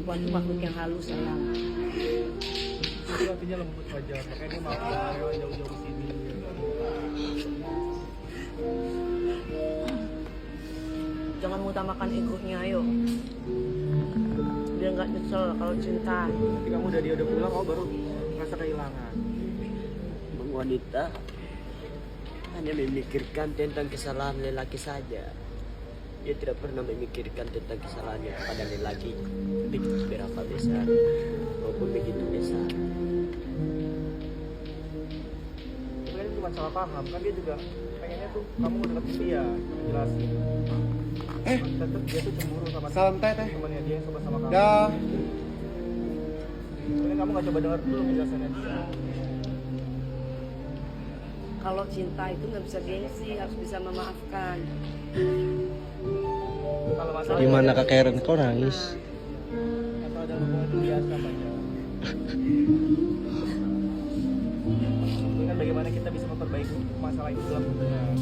perempuan itu makhluk yang halus sayang. Itu artinya lembut saja, makanya dia mau rela jauh-jauh ke sini. Jangan mengutamakan egonya, ayo. Biar nggak nyesel kalau cinta. Nanti kamu dia udah pulang, kamu baru merasa kehilangan. Bang wanita hanya memikirkan tentang kesalahan lelaki saja. Dia tidak pernah memikirkan tentang kesalahannya kepada lelaki, begitu berapa besar maupun begitu besar. Tapi kan itu bukan salah paham, kan dia juga pengennya tuh kamu deketin dia, jelasin. Tetep dia tuh cemburu sama Salam teh. temannya dia yang suka sama kamu. Dah. Tapi kan kamu gak coba dengar dulu penjelasannya dia. Kalau cinta itu nggak bisa gengsi, harus bisa memaafkan. Kalau masalah Gimana Kak Karen kau nangis? atau ada hubungan itu biasa saja. Tapi kan bagaimana kita bisa memperbaiki masalah itu dalam hubungan.